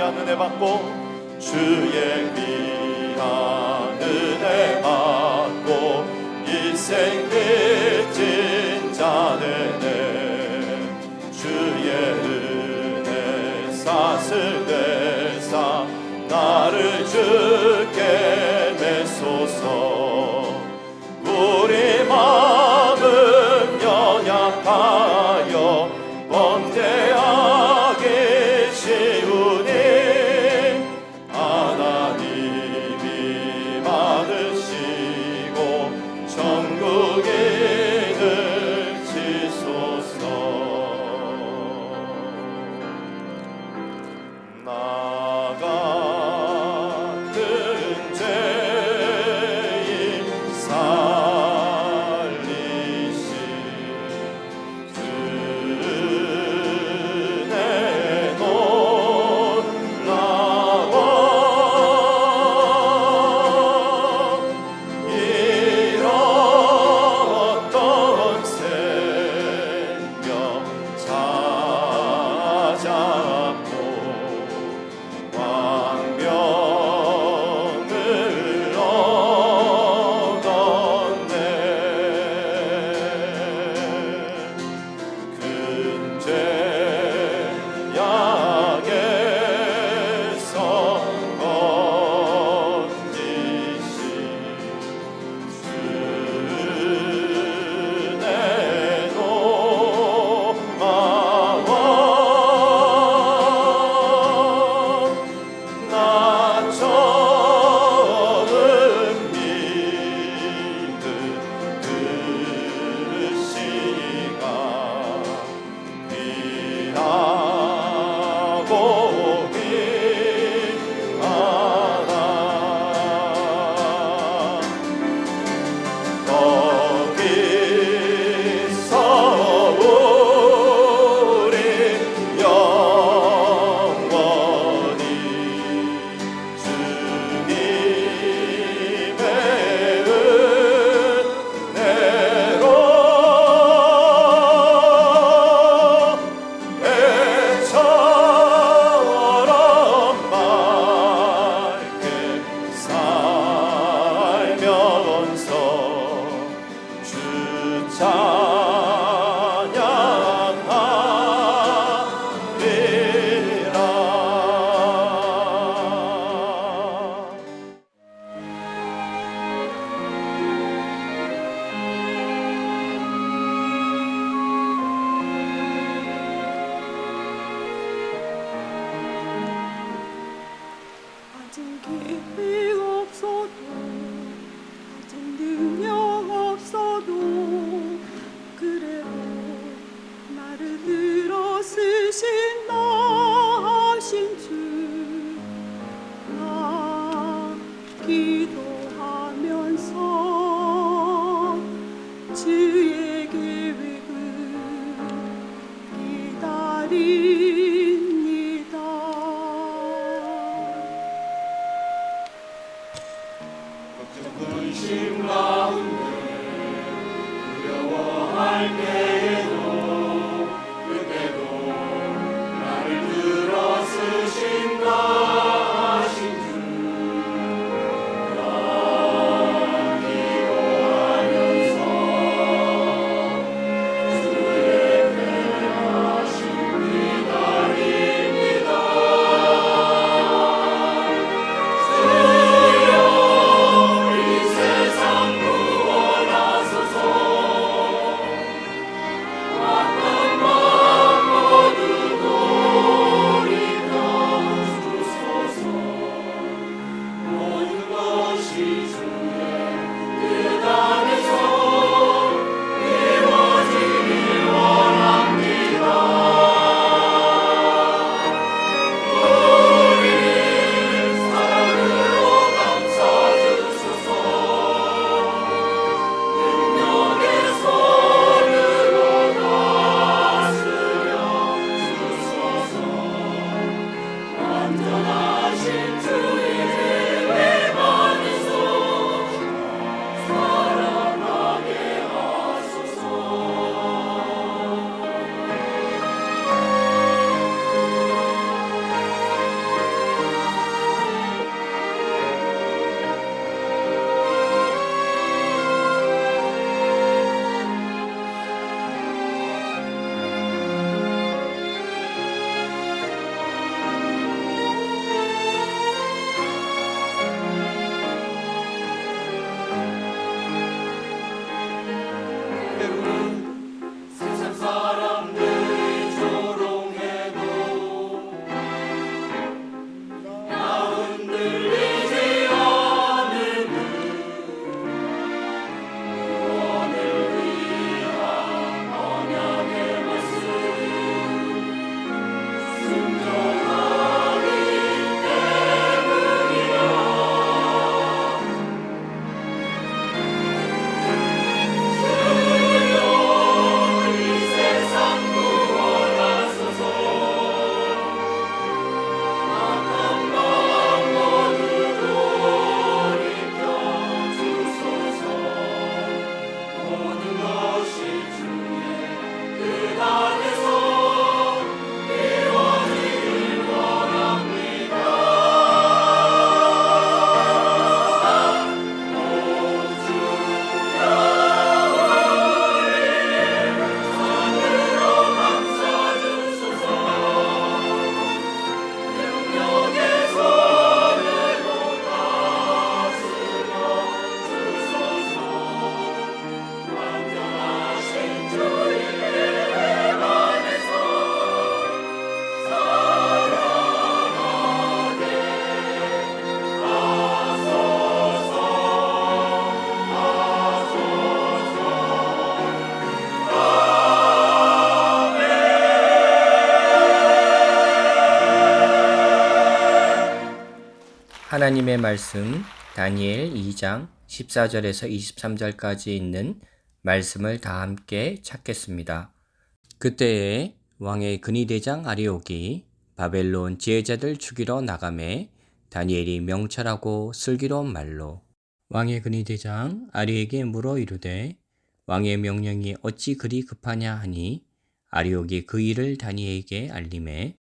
귀한 은혜 받고 주의 귀한 은혜 받고 일생 빚진 자들의 주의 은혜 사슬 되사 나를 주께 메소서. 우리 마음은 연약하여 범죄하기 쉬우니 하나님이 받으시고 천국인을 지소서. 나 같은 죄인 살리신 주의 놀라워 잃었던 생명 찾아보 광명을 얻었네. 큰 죄악에서 건지신 주의 노마와 나 처음 믿은 그 시가 귀하고 귀하다. 거기서 우리 영원히 주님의 은혜로 배처럼 맑게 살면서 주 찬양하리라. 아직 기회 없어도 아직 능력 없어도 그래도 나를 들어 쓰신다 하신 주 나 기도하면서 주의 계획을 기다립니다. 근심 가운데 두려워할 때에도 그때도 나를 들어 쓰신다 하신 주 나 기도하면서 주의 대하심 기다립니다. 주여 이 세상 구원하소서. 하나님의 말씀 다니엘 2장 14절에서 23절까지 있는 말씀을 다 함께 찾겠습니다. 그때에 왕의 근위대장 아리옥이 바벨론 지혜자들 죽이러 나가매 다니엘이 명철하고 슬기로운 말로 왕의 근위대장 아리에게 물어 이르되 왕의 명령이 어찌 그리 급하냐 하니 아리옥이 그 일을 다니엘에게 알림해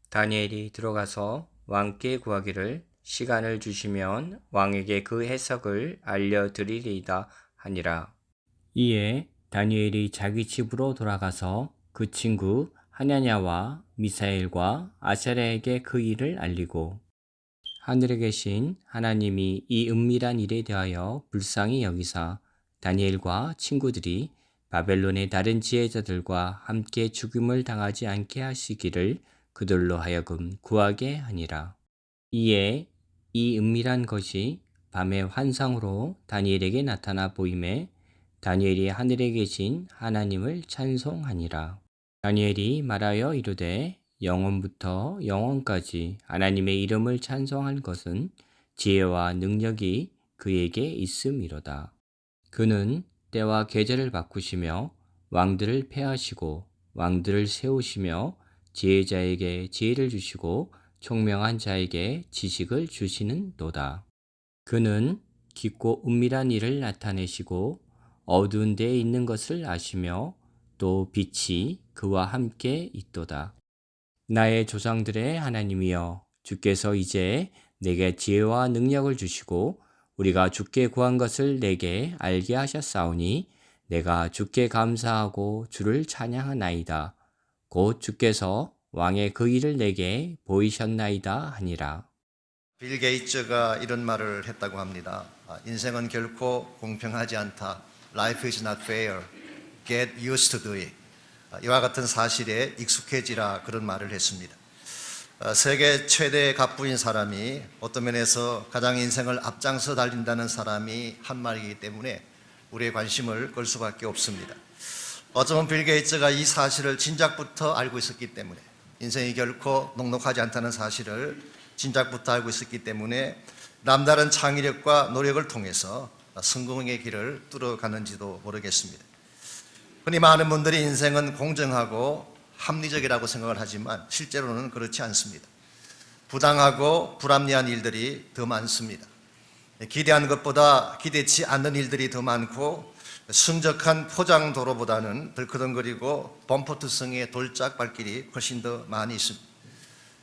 다니엘이 들어가서 왕께 구하기를 시간을 주시면 왕에게 그 해석을 알려드리리이다 하니라. 이에 다니엘이 자기 집으로 돌아가서 그 친구 하냐냐와 미사엘과 아사랴에게 그 일을 알리고 하늘에 계신 하나님이 이 은밀한 일에 대하여 불쌍히 여기사 다니엘과 친구들이 바벨론의 다른 지혜자들과 함께 죽임을 당하지 않게 하시기를 그들로 하여금 구하게 하니라. 이에 이 은밀한 것이 밤의 환상으로 다니엘에게 나타나 보임에 다니엘이 하늘에 계신 하나님을 찬송하니라. 다니엘이 말하여 이르되 영원부터 영원까지 하나님의 이름을 찬송한 것은 지혜와 능력이 그에게 있음이로다. 그는 때와 계절을 바꾸시며 왕들을 패하시고 왕들을 세우시며 지혜자에게 지혜를 주시고 총명한 자에게 지식을 주시는도다. 그는 깊고 은밀한 일을 나타내시고 어두운 데에 있는 것을 아시며 또 빛이 그와 함께 있도다. 나의 조상들의 하나님이여 주께서 이제 내게 지혜와 능력을 주시고 우리가 주께 구한 것을 내게 알게 하셨사오니 내가 주께 감사하고 주를 찬양하나이다. 곧 주께서 왕의 그 일을 내게 보이셨나이다 하니라. 빌 게이츠가 이런 말을 했다고 합니다. 인생은 결코 공평하지 않다. Life is not fair. Get used to it. 이와 같은 사실에 익숙해지라 그런 말을 했습니다. 세계 최대 갑부인 사람이 어떤 면에서 가장 인생을 앞장서 달린다는 사람이 한 말이기 때문에 우리의 관심을 끌 수밖에 없습니다. 어쩌면 빌 게이츠가 이 사실을 진작부터 알고 있었기 때문에 인생이 결코 녹록하지 않다는 사실을 진작부터 알고 있었기 때문에 남다른 창의력과 노력을 통해서 성공의 길을 뚫어가는지도 모르겠습니다. 흔히 많은 분들이 인생은 공정하고 합리적이라고 생각을 하지만 실제로는 그렇지 않습니다. 부당하고 불합리한 일들이 더 많습니다. 기대한 것보다 기대치 않는 일들이 더 많고 순적한 포장도로보다는 덜커덩거리고 범퍼투성의 돌짝발길이 훨씬 더 많이 있습니다.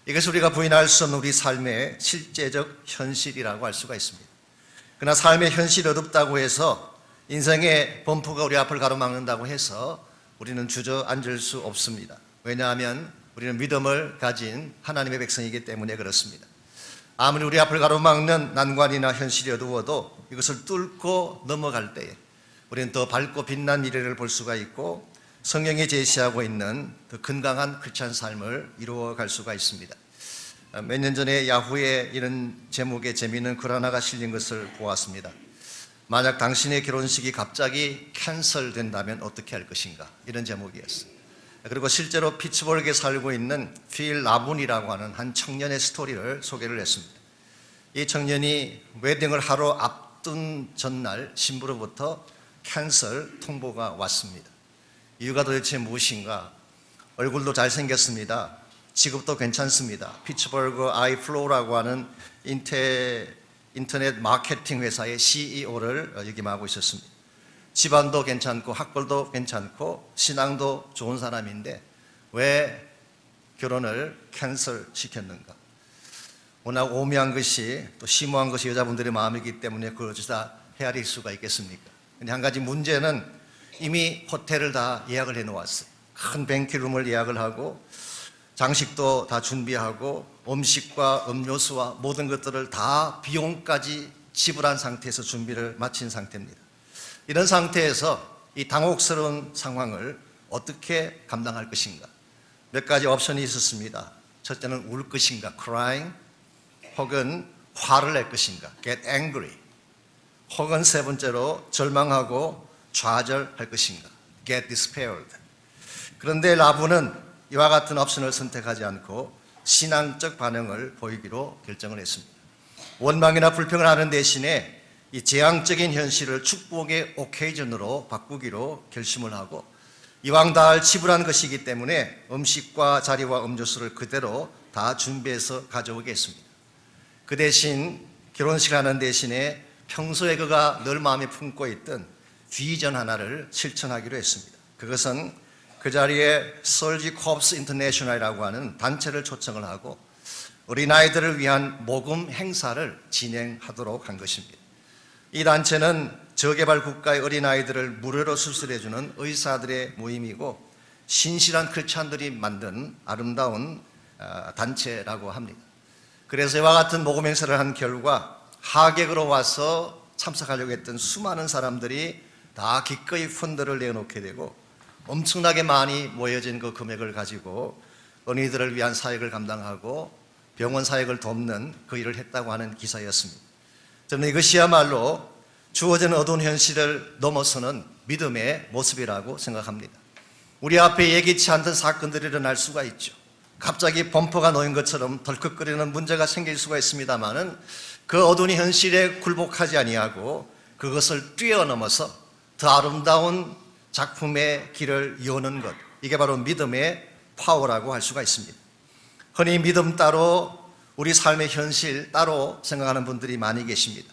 이것을 우리가 부인할 수 없는 우리 삶의 실제적 현실이라고 할 수가 있습니다. 그러나 삶의 현실이 어둡다고 해서 인생의 범퍼가 우리 앞을 가로막는다고 해서 우리는 주저앉을 수 없습니다. 왜냐하면 우리는 믿음을 가진 하나님의 백성이기 때문에 그렇습니다. 아무리 우리 앞을 가로막는 난관이나 현실이 어두워도 이것을 뚫고 넘어갈 때에 우리는 더 밝고 빛난 미래를 볼 수가 있고 성경이 제시하고 있는 더 건강한 크리스찬 삶을 이루어갈 수가 있습니다. 몇 년 전에 야후에 이런 제목의 재미있는 글 하나가 실린 것을 보았습니다. 만약 당신의 결혼식이 갑자기 캔슬된다면 어떻게 할 것인가, 이런 제목이었어요. 그리고 실제로 피츠버그에 살고 있는 필 라분이라고 하는 한 청년의 스토리를 소개를 했습니다. 이 청년이 웨딩을 하루 앞둔 전날 신부로부터 캔슬 통보가 왔습니다. 이유가 도대체 무엇인가? 얼굴도 잘생겼습니다. 직업도 괜찮습니다. 피츠버그 아이플로우라고 하는 인터넷 마케팅 회사의 CEO를 역임하고 있었습니다. 집안도 괜찮고 학벌도 괜찮고 신앙도 좋은 사람인데 왜 결혼을 캔슬 시켰는가? 워낙 오묘한 것이 또 심오한 것이 여자분들의 마음이기 때문에 그걸 다 헤아릴 수가 있겠습니까? 근데 한 가지 문제는 이미 호텔을 다 예약을 해놓았어요. 큰 뱅키룸을 예약을 하고 장식도 다 준비하고 음식과 음료수와 모든 것들을 다 비용까지 지불한 상태에서 준비를 마친 상태입니다. 이런 상태에서 이 당혹스러운 상황을 어떻게 감당할 것인가? 몇 가지 옵션이 있었습니다. 첫째는 울 것인가, crying, 혹은 화를 낼 것인가, get angry, 혹은 세 번째로 절망하고 좌절할 것인가, get despaired. 그런데 라분은 이와 같은 옵션을 선택하지 않고 신앙적 반응을 보이기로 결정을 했습니다. 원망이나 불평을 하는 대신에 이 재앙적인 현실을 축복의 오케이전으로 바꾸기로 결심을 하고 이왕 다 할 지불한 것이기 때문에 음식과 자리와 음료수를 그대로 다 준비해서 가져오겠습니다. 그 대신 결혼식 하는 대신에 평소에 그가 늘 마음에 품고 있던 비전 하나를 실천하기로 했습니다. 그것은 그 자리에 솔지 콥스 인터내셔널이라고 하는 단체를 초청을 하고 어린아이들을 위한 모금 행사를 진행하도록 한 것입니다. 이 단체는 저개발 국가의 어린아이들을 무료로 수술해주는 의사들의 모임이고 신실한 크리스찬들이 만든 아름다운 단체라고 합니다. 그래서 이와 같은 모금 행사를 한 결과 하객으로 와서 참석하려고 했던 수많은 사람들이 다 기꺼이 펀드를 내놓게 되고 엄청나게 많이 모여진 그 금액을 가지고 어린이들을 위한 사역을 감당하고 병원 사역을 돕는 그 일을 했다고 하는 기사였습니다. 저는 이것이야말로 주어진 어두운 현실을 넘어서는 믿음의 모습이라고 생각합니다. 우리 앞에 예기치 않던 사건들이 일어날 수가 있죠. 갑자기 범퍼가 놓인 것처럼 덜컥거리는 문제가 생길 수가 있습니다마는 그 어두운 현실에 굴복하지 아니하고 그것을 뛰어넘어서 더 아름다운 작품의 길을 여는 것, 이게 바로 믿음의 파워라고 할 수가 있습니다. 흔히 믿음 따로 우리 삶의 현실 따로 생각하는 분들이 많이 계십니다.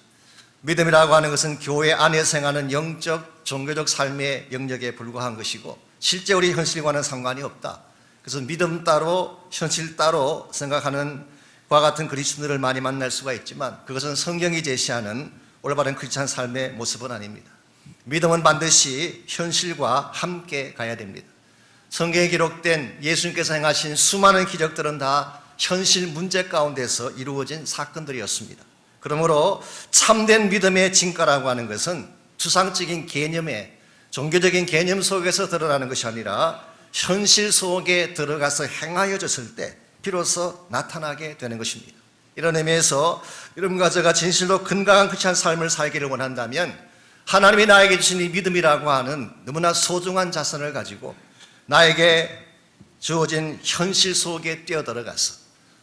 믿음이라고 하는 것은 교회 안에서 행하는 영적, 종교적 삶의 영역에 불과한 것이고 실제 우리 현실과는 상관이 없다. 그래서 믿음 따로, 현실 따로 생각하는 그와 같은 그리스도인들을 많이 만날 수가 있지만 그것은 성경이 제시하는 올바른 크리스찬 삶의 모습은 아닙니다. 믿음은 반드시 현실과 함께 가야 됩니다. 성경에 기록된 예수님께서 행하신 수많은 기적들은 다 현실 문제 가운데서 이루어진 사건들이었습니다. 그러므로 참된 믿음의 진가라고 하는 것은 추상적인 개념의 종교적인 개념 속에서 드러나는 것이 아니라 현실 속에 들어가서 행하여졌을 때 비로소 나타나게 되는 것입니다. 이런 의미에서 여러분과 제가 진실로 건강한 크리스찬 삶을 살기를 원한다면 하나님이 나에게 주신 이 믿음이라고 하는 너무나 소중한 자산을 가지고 나에게 주어진 현실 속에 뛰어들어가서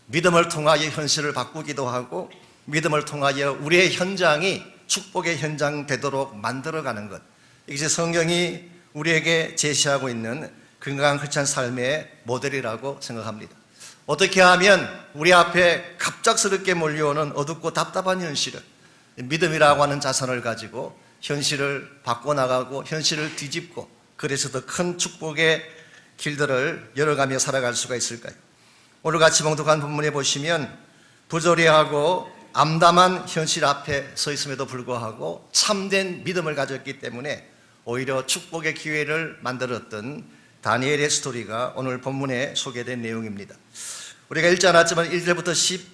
믿음을 통하여 현실을 바꾸기도 하고 믿음을 통하여 우리의 현장이 축복의 현장 되도록 만들어가는 것, 이것이 성경이 우리에게 제시하고 있는 건강한 크리스찬 삶의 모델이라고 생각합니다. 어떻게 하면 우리 앞에 갑작스럽게 몰려오는 어둡고 답답한 현실을 믿음이라고 하는 자산을 가지고 현실을 바꿔나가고 현실을 뒤집고 그래서 더 큰 축복의 길들을 열어가며 살아갈 수가 있을까요? 오늘 같이 봉독한 본문에 보시면 부조리하고 암담한 현실 앞에 서 있음에도 불구하고 참된 믿음을 가졌기 때문에 오히려 축복의 기회를 만들었던 다니엘의 스토리가 오늘 본문에 소개된 내용입니다. 우리가 읽지 않았지만 1절부터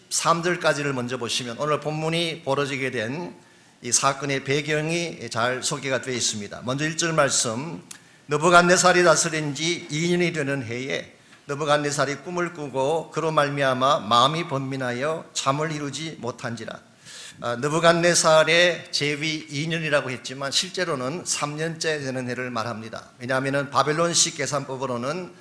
13절까지를 먼저 보시면 오늘 본문이 벌어지게 된 이 사건의 배경이 잘 소개가 되어 있습니다. 먼저 1절 말씀, 느부갓네살이 다스린 지 2년이 되는 해에 느부갓네살이 꿈을 꾸고 그로 말미암아 마음이 번민하여 잠을 이루지 못한지라. 느부갓네살의 재위 2년이라고 했지만 실제로는 3년째 되는 해를 말합니다. 왜냐하면 바벨론식 계산법으로는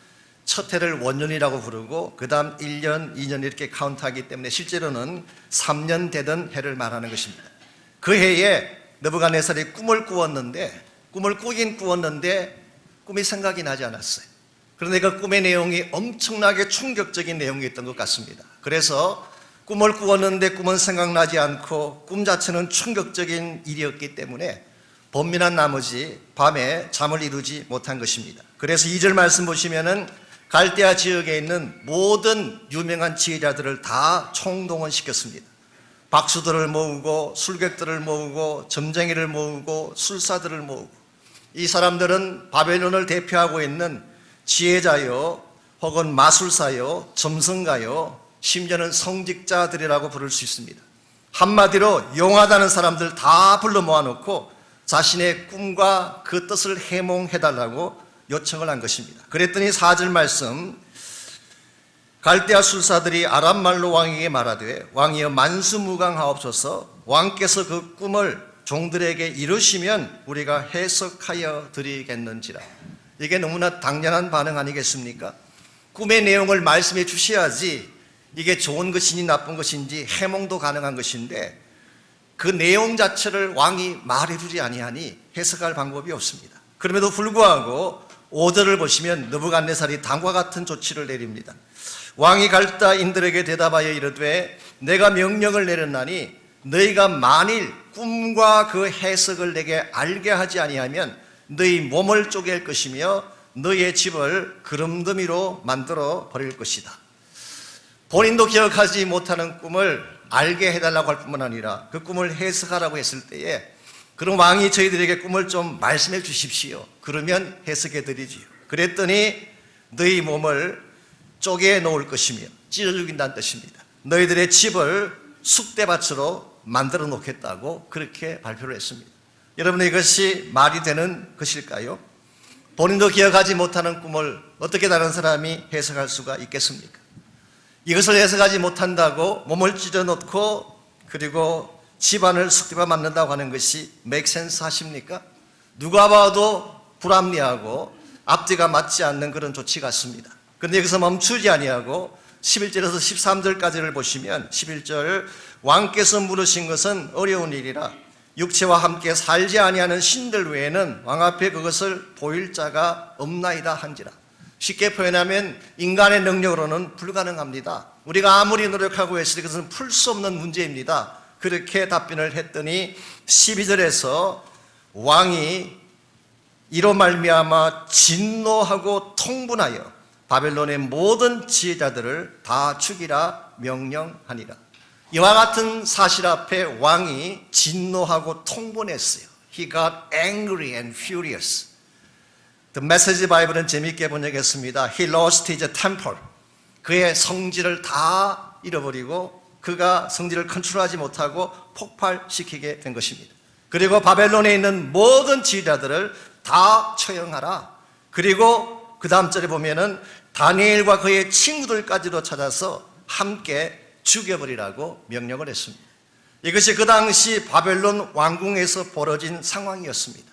첫 해를 원년이라고 부르고 그 다음 1년, 2년 이렇게 카운트하기 때문에 실제로는 3년 되던 해를 말하는 것입니다. 그 해에 느부갓네살이 꿈을 꾸었는데 꿈이 생각이 나지 않았어요. 그런데 그 꿈의 내용이 엄청나게 충격적인 내용이었던 것 같습니다. 그래서 꿈을 꾸었는데 꿈은 생각나지 않고 꿈 자체는 충격적인 일이었기 때문에 번민한 나머지 밤에 잠을 이루지 못한 것입니다. 그래서 2절 말씀 보시면은 갈대아 지역에 있는 모든 유명한 지혜자들을 다 총동원시켰습니다. 박수들을 모으고 술객들을 모으고 점쟁이를 모으고 술사들을 모으고 이 사람들은 바벨론을 대표하고 있는 지혜자요 혹은 마술사요 점성가요 심지어는 성직자들이라고 부를 수 있습니다. 한마디로 용하다는 사람들 다 불러 모아놓고 자신의 꿈과 그 뜻을 해몽해달라고 요청을 한 것입니다. 그랬더니 4절 말씀, 갈대아 술사들이 아람말로 왕에게 말하되 왕이여 만수무강하옵소서, 왕께서 그 꿈을 종들에게 이루시면 우리가 해석하여 드리겠는지라. 이게 너무나 당연한 반응 아니겠습니까? 꿈의 내용을 말씀해 주셔야지 이게 좋은 것이니 나쁜 것인지 해몽도 가능한 것인데 그 내용 자체를 왕이 말해주지 아니하니 해석할 방법이 없습니다. 그럼에도 불구하고 5절을 보시면 느부갓네살이 다음과 같은 조치를 내립니다. 왕이 갈다인들에게 대답하여 이르되 내가 명령을 내렸나니 너희가 만일 꿈과 그 해석을 내게 알게 하지 아니하면 너희 몸을 쪼갤 것이며 너희의 집을 그름더미로 만들어 버릴 것이다. 본인도 기억하지 못하는 꿈을 알게 해달라고 할 뿐만 아니라 그 꿈을 해석하라고 했을 때에 그럼 왕이 저희들에게 꿈을 좀 말씀해 주십시오. 그러면 해석해 드리지요. 그랬더니 너희 몸을 쪼개 놓을 것이며 찢어 죽인다는 뜻입니다. 너희들의 집을 쑥대밭으로 만들어 놓겠다고 그렇게 발표를 했습니다. 여러분, 이것이 말이 되는 것일까요? 본인도 기억하지 못하는 꿈을 어떻게 다른 사람이 해석할 수가 있겠습니까? 이것을 해석하지 못한다고 몸을 찢어 놓고 그리고 집안을 쑥대밭 만든다고 하는 것이 make sense 하십니까? 누가 봐도 불합리하고 앞뒤가 맞지 않는 그런 조치 같습니다. 그런데 여기서 멈추지 아니하고 11절에서 13절까지를 보시면 11절 왕께서 물으신 것은 어려운 일이라 육체와 함께 살지 아니하는 신들 외에는 왕 앞에 그것을 보일 자가 없나이다 한지라. 쉽게 표현하면 인간의 능력으로는 불가능합니다. 우리가 아무리 노력하고 했으니 그것은 풀 수 없는 문제입니다. 그렇게 답변을 했더니 12절에서 왕이 이로 말미암아 진노하고 통분하여 바벨론의 모든 지혜자들을 다 죽이라 명령하니라. 이와 같은 사실 앞에 왕이 진노하고 통분했어요. He got angry and furious. The Message Bible은 재미있게 번역했습니다. He lost his temper. 그의 성질을 다 잃어버리고 그가 성질을 컨트롤하지 못하고 폭발시키게 된 것입니다. 그리고 바벨론에 있는 모든 지휘자들을 다 처형하라. 그리고 그 다음 절에 보면은 다니엘과 그의 친구들까지도 찾아서 함께 죽여버리라고 명령을 했습니다. 이것이 그 당시 바벨론 왕궁에서 벌어진 상황이었습니다.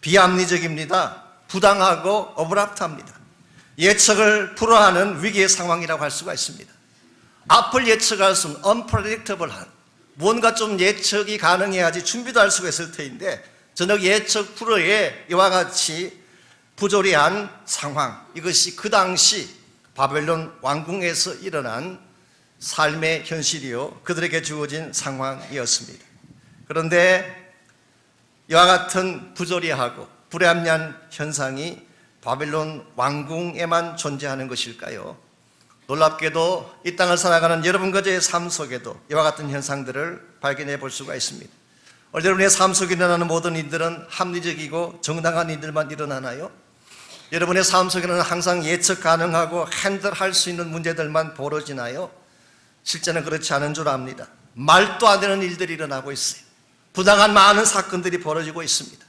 비합리적입니다. 부당하고 어브랍트합니다. 예측을 불허하는 위기의 상황이라고 할 수가 있습니다. 앞을 예측할 수 없는 unpredictable한, 뭔가 좀 예측이 가능해야지 준비도 할 수가 있을 터인데 전혀 예측 불허의 이와 같이 부조리한 상황, 이것이 그 당시 바벨론 왕궁에서 일어난 삶의 현실이요 그들에게 주어진 상황이었습니다. 그런데 이와 같은 부조리하고 불합리한 현상이 바벨론 왕궁에만 존재하는 것일까요? 놀랍게도 이 땅을 살아가는 여러분 그저의 삶 속에도 이와 같은 현상들을 발견해 볼 수가 있습니다. 여러분의 삶 속에 일어나는 모든 일들은 합리적이고 정당한 일들만 일어나나요? 여러분의 삶 속에는 항상 예측 가능하고 핸들할 수 있는 문제들만 벌어지나요? 실제는 그렇지 않은 줄 압니다. 말도 안 되는 일들이 일어나고 있어요. 부당한 많은 사건들이 벌어지고 있습니다.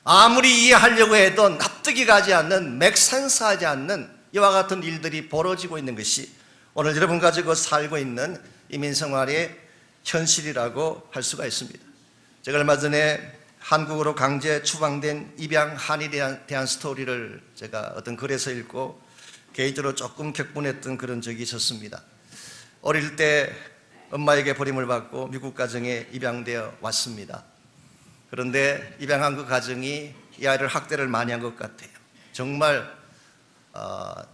아무리 이해하려고 해도 납득이 가지 않는, 맥센스하지 않는 이와 같은 일들이 벌어지고 있는 것이 오늘 여러분 가지고 살고 있는 이민생활의 현실이라고 할 수가 있습니다. 제가 얼마 전에 한국으로 강제 추방된 입양한에 대한 스토리를 제가 어떤 글에서 읽고 개인적으로 조금 격분했던 그런 적이 있었습니다. 어릴 때 엄마에게 버림을 받고 미국 가정에 입양되어 왔습니다. 그런데 입양한 그 가정이 이 아이를 학대를 많이 한 것 같아요. 정말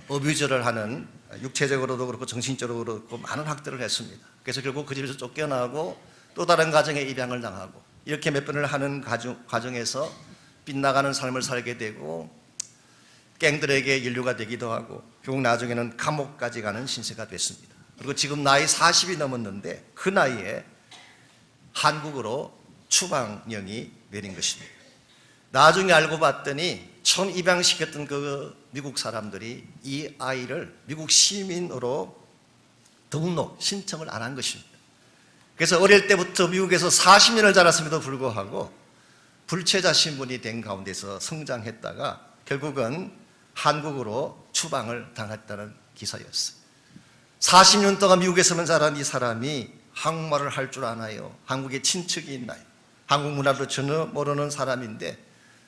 어뷰저를 하는, 육체적으로도 그렇고 정신적으로도 그렇고 많은 학대를 했습니다. 그래서 결국 그 집에서 쫓겨나고 또 다른 가정에 입양을 당하고 이렇게 몇 번을 하는 과정에서 빗나가는 삶을 살게 되고 갱들에게 연루가 되기도 하고 결국 나중에는 감옥까지 가는 신세가 됐습니다. 그리고 지금 나이 40이 넘었는데 그 나이에 한국으로 추방령이 내린 것입니다. 나중에 알고 봤더니 처음 입양시켰던 그 미국 사람들이 이 아이를 미국 시민으로 등록 신청을 안 한 것입니다. 그래서 어릴 때부터 미국에서 40년을 자랐음에도 불구하고 불체자 신분이 된 가운데서 성장했다가 결국은 한국으로 추방을 당했다는 기사였어요. 40년 동안 미국에서만 자란 이 사람이 한국말을 할 줄 아나요? 한국에 친척이 있나요? 한국 문화도 전혀 모르는 사람인데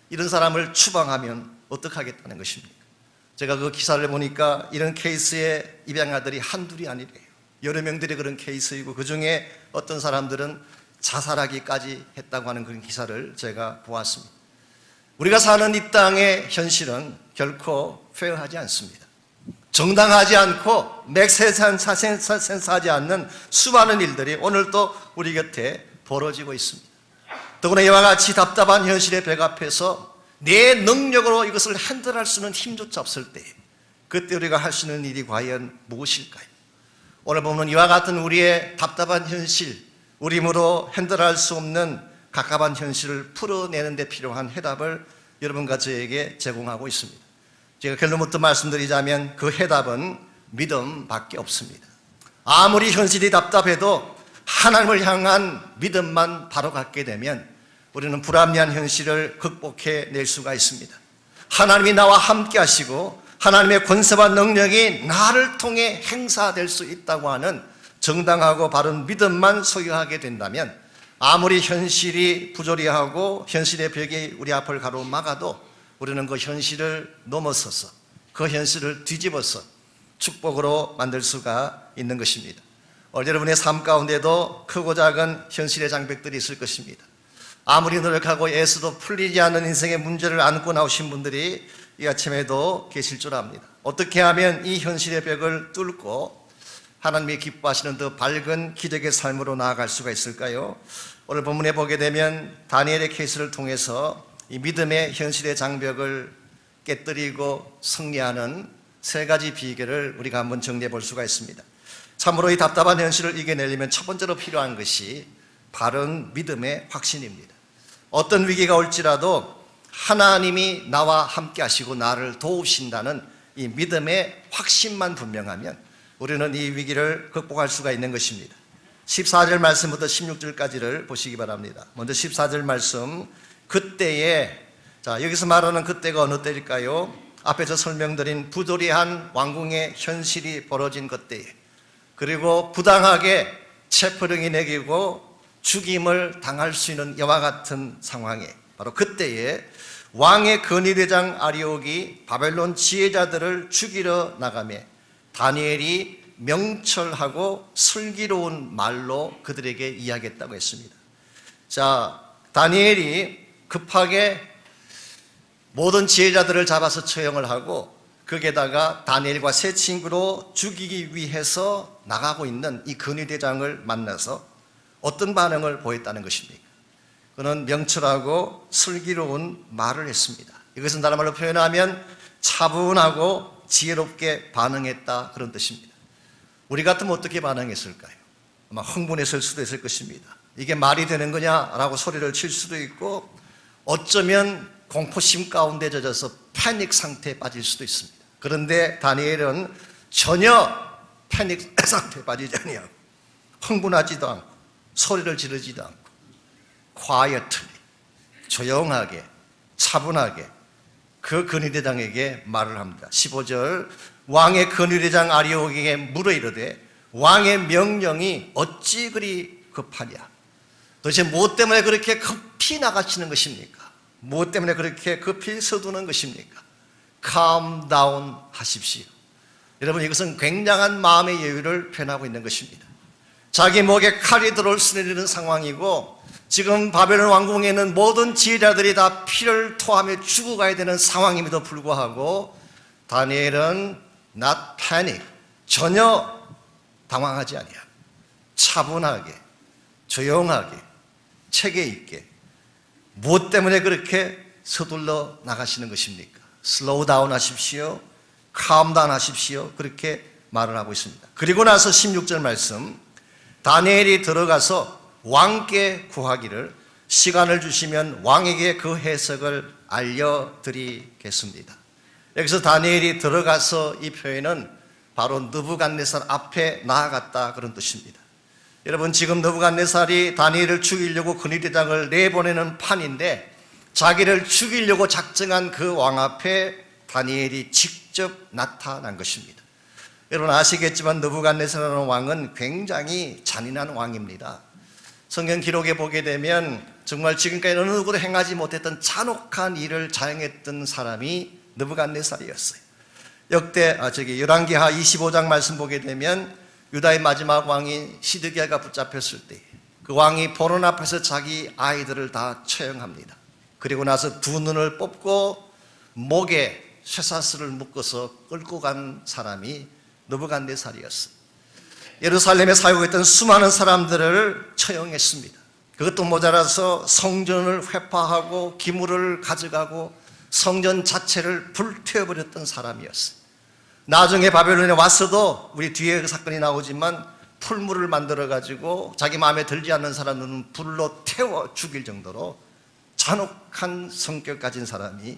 이런 사람을 추방하면 어떡하겠다는 것입니까? 제가 그 기사를 보니까 이런 케이스의 입양아들이 한둘이 아니래요. 여러 명들이 그런 케이스이고 그 중에 어떤 사람들은 자살하기까지 했다고 하는 그런 기사를 제가 보았습니다. 우리가 사는 이 땅의 현실은 결코 페어하지 않습니다. 정당하지 않고 맥센스하지 않는 수많은 일들이 오늘도 우리 곁에 벌어지고 있습니다. 더구나 이와 같이 답답한 현실의 벽 앞에서 내 능력으로 이것을 핸들할 수는 힘조차 없을 때 그때 우리가 할 수 있는 일이 과연 무엇일까요? 오늘 보면 이와 같은 우리의 답답한 현실, 우리 힘으로 핸들할 수 없는 갑갑한 현실을 풀어내는 데 필요한 해답을 여러분과 저에게 제공하고 있습니다. 제가 결론부터 말씀드리자면 그 해답은 믿음밖에 없습니다. 아무리 현실이 답답해도 하나님을 향한 믿음만 바로 갖게 되면 우리는 불합리한 현실을 극복해낼 수가 있습니다. 하나님이 나와 함께 하시고 하나님의 권세와 능력이 나를 통해 행사될 수 있다고 하는 정당하고 바른 믿음만 소유하게 된다면 아무리 현실이 부조리하고 현실의 벽이 우리 앞을 가로막아도 우리는 그 현실을 넘어서서 그 현실을 뒤집어서 축복으로 만들 수가 있는 것입니다. 오늘 여러분의 삶 가운데도 크고 작은 현실의 장벽들이 있을 것입니다. 아무리 노력하고 애써도 풀리지 않는 인생의 문제를 안고 나오신 분들이 이 아침에도 계실 줄 압니다. 어떻게 하면 이 현실의 벽을 뚫고 하나님이 기뻐하시는 더 밝은 기적의 삶으로 나아갈 수가 있을까요? 오늘 본문에 보게 되면 다니엘의 케이스를 통해서 이 믿음의 현실의 장벽을 깨뜨리고 승리하는 세 가지 비결을 우리가 한번 정리해 볼 수가 있습니다. 참으로 이 답답한 현실을 이겨내려면 첫 번째로 필요한 것이 바른 믿음의 확신입니다. 어떤 위기가 올지라도 하나님이 나와 함께 하시고 나를 도우신다는 이 믿음의 확신만 분명하면 우리는 이 위기를 극복할 수가 있는 것입니다. 14절 말씀부터 16절까지를 보시기 바랍니다. 먼저 14절 말씀, 그때에, 자 여기서 말하는 그때가 어느 때일까요? 앞에서 설명드린 부조리한 왕궁의 현실이 벌어진 그때에, 그리고 부당하게 체포령이 내리고 죽임을 당할 수 있는 이와 같은 상황에, 바로 그때에 왕의 근위대장 아리옥이 바벨론 지혜자들을 죽이러 나가매 다니엘이 명철하고 슬기로운 말로 그들에게 이야기했다고 했습니다. 자, 다니엘이 급하게 모든 지혜자들을 잡아서 처형을 하고 거기에다가 다니엘과 세 친구로 죽이기 위해서 나가고 있는 이 근위대장을 만나서 어떤 반응을 보였다는 것입니까? 그는 명철하고 슬기로운 말을 했습니다. 이것은 다른 말로 표현하면 차분하고 지혜롭게 반응했다, 그런 뜻입니다. 우리 같으면 어떻게 반응했을까요? 아마 흥분했을 수도 있을 것입니다. 이게 말이 되는 거냐라고 소리를 칠 수도 있고 어쩌면 공포심 가운데 젖어서 패닉 상태에 빠질 수도 있습니다. 그런데 다니엘은 전혀 패닉 상태에 빠지지 아니하고 흥분하지도 않고 소리를 지르지도 않고 quietly, 조용하게 차분하게 그 근위대장에게 말을 합니다. 15절, 왕의 근위대장 아리옥에게 물어 이르되 왕의 명령이 어찌 그리 급하냐? 도대체 무엇 때문에 그렇게 급히 나가시는 것입니까? 무엇 때문에 그렇게 급히 서두는 것입니까? calm down 하십시오. 여러분, 이것은 굉장한 마음의 여유를 표현하고 있는 것입니다. 자기 목에 칼이 들어올 수 있는 상황이고 지금 바벨론 왕궁에 있는 모든 지혜자들이 다 피를 토하며 죽어가야 되는 상황임에도 불구하고 다니엘은 not panic, 전혀 당황하지 아니하고 차분하게 조용하게 체계 있게 무엇 때문에 그렇게 서둘러 나가시는 것입니까? slow down 하십시오, calm down 하십시오, 그렇게 말을 하고 있습니다. 그리고 나서 16절 말씀, 다니엘이 들어가서 왕께 구하기를 시간을 주시면 왕에게 그 해석을 알려드리겠습니다. 여기서 다니엘이 들어가서 이 표현은 바로 느부갓네살 앞에 나아갔다, 그런 뜻입니다. 여러분, 지금 느부갓네살이 다니엘을 죽이려고 근위대장을 내보내는 판인데 자기를 죽이려고 작정한 그 왕 앞에 다니엘이 직접 나타난 것입니다. 여러분 아시겠지만 느부갓네살이라는 왕은 굉장히 잔인한 왕입니다. 성경 기록에 보게 되면 정말 지금까지 어느 누구도 행하지 못했던 잔혹한 일을 자행했던 사람이 느부갓네살이었어요. 열왕기하 25장 말씀 보게 되면 유다의 마지막 왕인 시드기야가 붙잡혔을 때 그 왕이 보는 앞에서 자기 아이들을 다 처형합니다. 그리고 나서 두 눈을 뽑고 목에 쇠사슬을 묶어서 끌고 간 사람이 느부갓네살이었어요. 예루살렘에 살고 있던 수많은 사람들을 처형했습니다. 그것도 모자라서 성전을 회파하고 기물을 가져가고 성전 자체를 불태워버렸던 사람이었어요. 나중에 바벨론에 왔어도 우리 뒤에 그 사건이 나오지만 풀물을 만들어가지고 자기 마음에 들지 않는 사람들은 불로 태워 죽일 정도로 잔혹한 성격 가진 사람이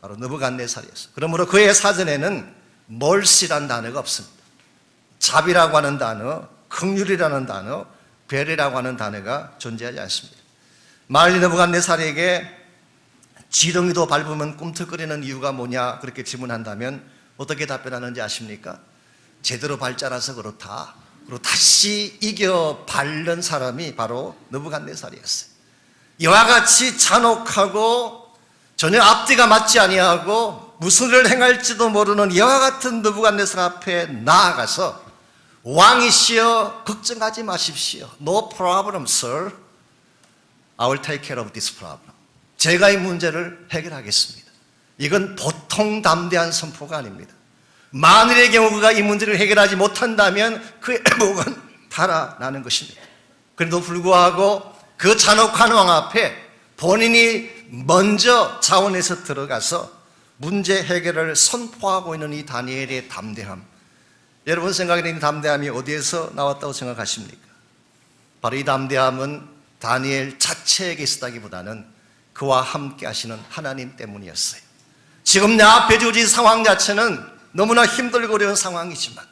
바로 느부갓네살이었어요. 그러므로 그의 사전에는 멀시란 단어가 없습니다. 자비라고 하는 단어, 긍휼이라는 단어, 배려라고 하는 단어가 존재하지 않습니다. 만일 느부갓네살에게 지렁이도 밟으면 꿈틀거리는 이유가 뭐냐 그렇게 질문한다면 어떻게 답변하는지 아십니까? 제대로 밟지 않아서 그렇다. 그리고 다시 이겨 밟는 사람이 바로 느부갓네살이었어요. 이와 같이 잔혹하고 전혀 앞뒤가 맞지 아니하고 무슨 일을 행할지도 모르는 이와 같은 느부갓네살 앞에 나아가서 왕이시여 걱정하지 마십시오. No problem, sir. I will take care of this problem. 제가 이 문제를 해결하겠습니다. 이건 보통 담대한 선포가 아닙니다. 만일의 경우 그가 이 문제를 해결하지 못한다면 그의 목은 달아나는 것입니다. 그래도 불구하고 그 잔혹한 왕 앞에 본인이 먼저 자원에서 들어가서 문제 해결을 선포하고 있는 이 다니엘의 담대함, 여러분 생각에는 이 담대함이 어디에서 나왔다고 생각하십니까? 바로 이 담대함은 다니엘 자체에게 있었다기보다는 그와 함께 하시는 하나님 때문이었어요. 지금 내 앞에 주어진 상황 자체는 너무나 힘들고 어려운 상황이지만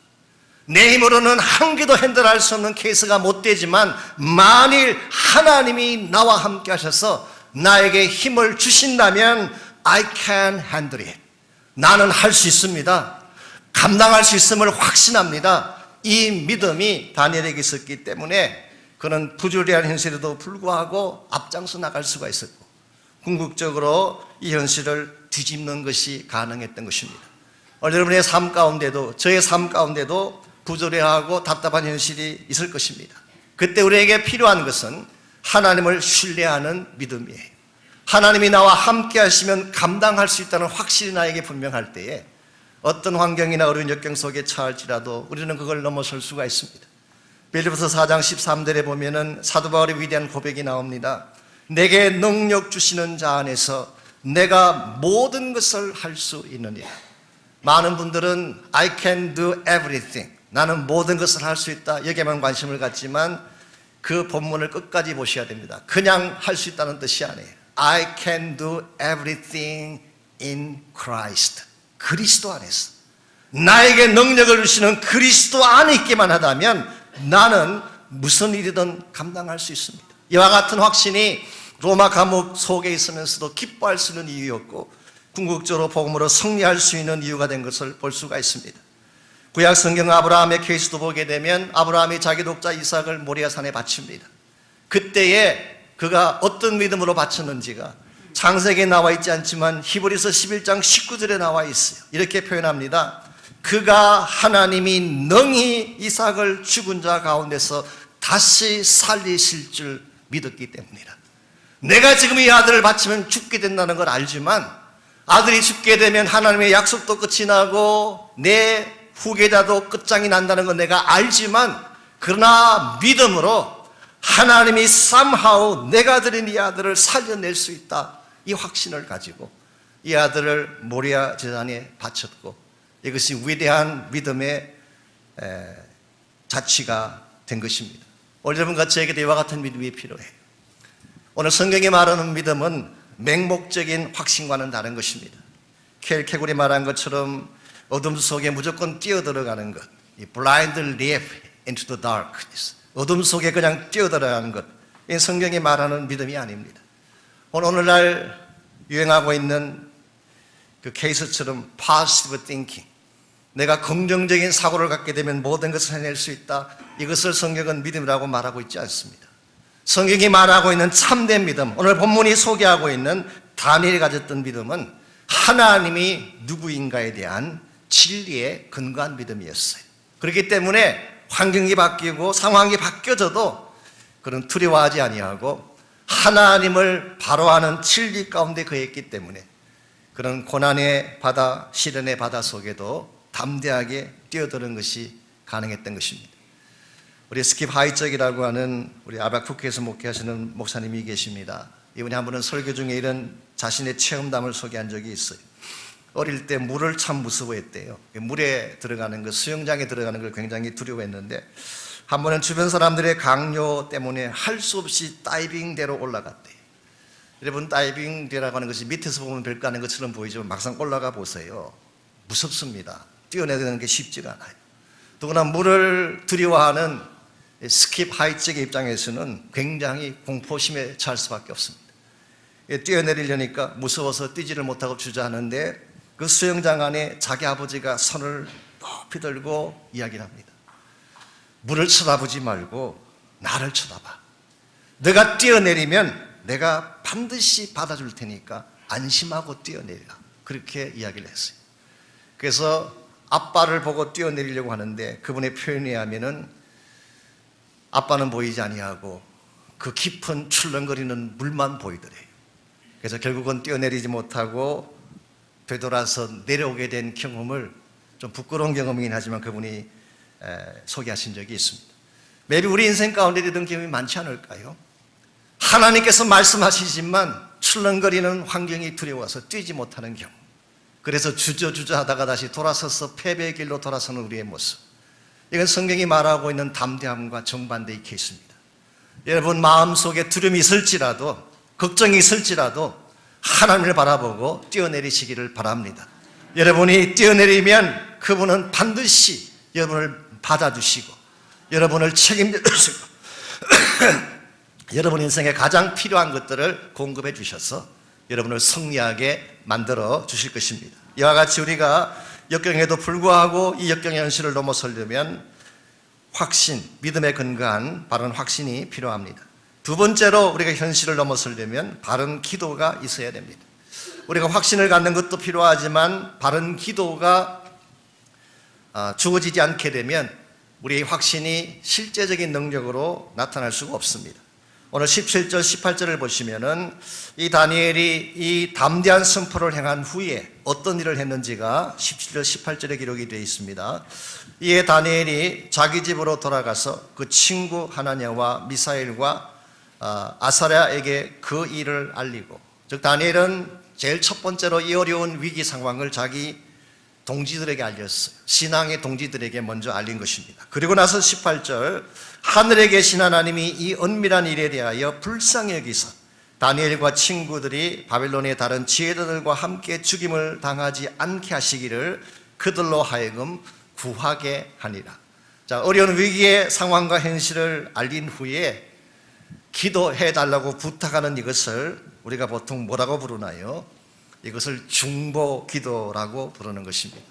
내 힘으로는 한 개도 핸들할 수 없는 케이스가 못 되지만 만일 하나님이 나와 함께 하셔서 나에게 힘을 주신다면 I can handle it. 나는 할 수 있습니다. 감당할 수 있음을 확신합니다. 이 믿음이 다니엘에게 있었기 때문에 그는 부조리한 현실에도 불구하고 앞장서 나갈 수가 있었고 궁극적으로 이 현실을 뒤집는 것이 가능했던 것입니다. 여러분의 삶 가운데도 저의 삶 가운데도 부조리하고 답답한 현실이 있을 것입니다. 그때 우리에게 필요한 것은 하나님을 신뢰하는 믿음이에요. 하나님이 나와 함께 하시면 감당할 수 있다는 확실히 나에게 분명할 때에 어떤 환경이나 어려운 역경 속에 처할지라도 우리는 그걸 넘어설 수가 있습니다. 빌립보서 4장 13절에 보면은 사도 바울의 위대한 고백이 나옵니다. 내게 능력 주시는 자 안에서 내가 모든 것을 할 수 있느니라. 많은 분들은 I can do everything. 나는 모든 것을 할 수 있다. 여기에만 관심을 갖지만 그 본문을 끝까지 보셔야 됩니다. 그냥 할 수 있다는 뜻이 아니에요. I can do everything in Christ. 그리스도 안에서. 나에게 능력을 주시는 그리스도 안에 있기만 하다면 나는 무슨 일이든 감당할 수 있습니다. 이와 같은 확신이 로마 감옥 속에 있으면서도 기뻐할 수 있는 이유였고 궁극적으로 복음으로 승리할 수 있는 이유가 된 것을 볼 수가 있습니다. 구약 성경 아브라함의 케이스도 보게 되면 아브라함이 자기 독자 이삭을 모리아산에 바칩니다. 그때에 그가 어떤 믿음으로 바쳤는지가 창세기에 나와 있지 않지만 히브리서 11장 19절에 나와 있어요. 이렇게 표현합니다. 그가 하나님이 능히 이삭을 죽은 자 가운데서 다시 살리실 줄 믿었기 때문이라. 내가 지금 이 아들을 바치면 죽게 된다는 걸 알지만 아들이 죽게 되면 하나님의 약속도 끝이 나고 내 후계자도 끝장이 난다는 건 내가 알지만 그러나 믿음으로 하나님이 somehow 내가 드린 이 아들을 살려낼 수 있다. 이 확신을 가지고 이 아들을 모리아 제단에 바쳤고 이것이 위대한 믿음의 자취가 된 것입니다. 오늘 여러분과 저에게도 이와 같은 믿음이 필요해요. 오늘 성경이 말하는 믿음은 맹목적인 확신과는 다른 것입니다. 켈케굴이 말한 것처럼 어둠 속에 무조건 뛰어들어가는 것, 이 blind leap into the darkness, 어둠 속에 그냥 뛰어들어가는 것, 이 성경이 말하는 믿음이 아닙니다. 오늘날 유행하고 있는 그 케이스처럼 positive thinking, 내가 긍정적인 사고를 갖게 되면 모든 것을 해낼 수 있다. 이것을 성경은 믿음이라고 말하고 있지 않습니다. 성경이 말하고 있는 참된 믿음, 오늘 본문이 소개하고 있는 다니엘이 가졌던 믿음은 하나님이 누구인가에 대한 진리에 근거한 믿음이었어요. 그렇기 때문에 환경이 바뀌고 상황이 바뀌어져도 그는 두려워하지 아니하고 하나님을 바로하는 진리 가운데 거했기 때문에 그런 고난의 바다, 시련의 바다 속에도 담대하게 뛰어드는 것이 가능했던 것입니다. 우리 스킵 하이적이라고 하는 우리 아바쿠크에서 목회하시는 목사님이 계십니다. 이분이 한 번은 설교 중에 이런 자신의 체험담을 소개한 적이 있어요. 어릴 때 물을 참 무서워했대요. 물에 들어가는 것, 수영장에 들어가는 걸 굉장히 두려워했는데 한 번은 주변 사람들의 강요 때문에 할 수 없이 다이빙대로 올라갔대요. 여러분, 다이빙대라고 하는 것이 밑에서 보면 별거 아닌 것처럼 보이지만 막상 올라가 보세요. 무섭습니다. 뛰어내리는 게 쉽지가 않아요. 더구나 물을 두려워하는 스킵 하이직의 입장에서는 굉장히 공포심에 처할 수밖에 없습니다. 뛰어내리려니까 무서워서 뛰지를 못하고 주저하는데 그 수영장 안에 자기 아버지가 손을 높이 들고 이야기를 합니다. 물을 쳐다보지 말고 나를 쳐다봐. 네가 뛰어내리면 내가 반드시 받아줄 테니까 안심하고 뛰어내리라. 그렇게 이야기를 했어요. 그래서 아빠를 보고 뛰어내리려고 하는데 그분의 표현에 의하면은 아빠는 보이지 아니하고 그 깊은 출렁거리는 물만 보이더래요. 그래서 결국은 뛰어내리지 못하고 되돌아서 내려오게 된 경험을, 좀 부끄러운 경험이긴 하지만 그분이 소개하신 적이 있습니다. 매일 우리 인생 가운데 이런 경험이 많지 않을까요? 하나님께서 말씀하시지만 출렁거리는 환경이 두려워서 뛰지 못하는 경우, 그래서 주저주저 하다가 다시 돌아서서 패배의 길로 돌아서는 우리의 모습, 이건 성경이 말하고 있는 담대함과 정반대의 케이스입니다. 여러분, 마음속에 두려움이 있을지라도, 걱정이 있을지라도 하나님을 바라보고 뛰어내리시기를 바랍니다. 여러분이 뛰어내리면 그분은 반드시 여러분을 받아주시고 여러분을 책임져 주시고 여러분 인생에 가장 필요한 것들을 공급해 주셔서 여러분을 승리하게 만들어 주실 것입니다. 이와 같이 우리가 역경에도 불구하고 이 역경의 현실을 넘어서려면 확신, 믿음에 근거한 바른 확신이 필요합니다. 두 번째로 우리가 현실을 넘어서려면 바른 기도가 있어야 됩니다. 우리가 확신을 갖는 것도 필요하지만 바른 기도가 주어지지 않게 되면 우리의 확신이 실제적인 능력으로 나타날 수가 없습니다. 오늘 17절, 18절을 보시면은 이 다니엘이 이 담대한 선포를 행한 후에 어떤 일을 했는지가 17절, 18절에 기록이 되어 있습니다. 이에 다니엘이 자기 집으로 돌아가서 그 친구 하나냐와 미사엘과 아사랴에게 그 일을 알리고, 즉 다니엘은 제일 첫 번째로 이 어려운 위기 상황을 자기 동지들에게 알렸어요. 신앙의 동지들에게 먼저 알린 것입니다. 그리고 나서 18절, 하늘에 계신 하나님이 이 은밀한 일에 대하여 불쌍히 여기사 다니엘과 친구들이 바벨론의 다른 지혜자들과 함께 죽임을 당하지 않게 하시기를 그들로 하여금 구하게 하니라. 자, 어려운 위기의 상황과 현실을 알린 후에 기도해 달라고 부탁하는 이것을 우리가 보통 뭐라고 부르나요? 이것을 중보 기도라고 부르는 것입니다.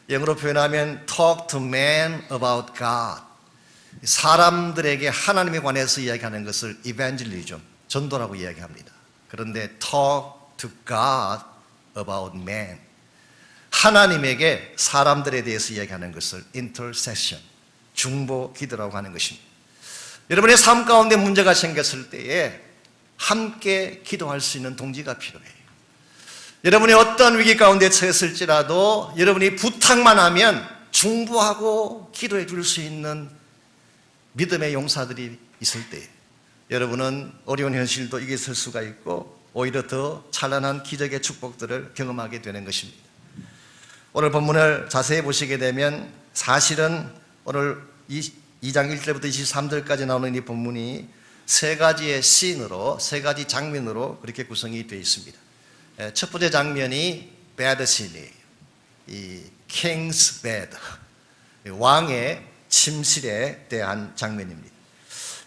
영어로 표현하면 talk to man about God. 사람들에게 하나님에 관해서 이야기하는 것을 evangelism, 전도라고 이야기합니다. 그런데 talk to God about man, 하나님에게 사람들에 대해서 이야기하는 것을 intercession, 중보 기도라고 하는 것입니다. 여러분의 삶 가운데 문제가 생겼을 때에 함께 기도할 수 있는 동지가 필요해요. 여러분이 어떤 위기 가운데 처했을지라도 여러분이 부탁만 하면 중보하고 기도해 줄 수 있는 믿음의 용사들이 있을 때 여러분은 어려운 현실도 이겨설 수가 있고 오히려 더 찬란한 기적의 축복들을 경험하게 되는 것입니다. 오늘 본문을 자세히 보시게 되면 사실은 오늘 2장 1절부터 23절까지 나오는 이 본문이 세 가지의 씬으로, 세 가지 장면으로 그렇게 구성이 되어 있습니다. 첫 번째 장면이 bad scene이에요. 이 king's bed, 왕의 침실에 대한 장면입니다.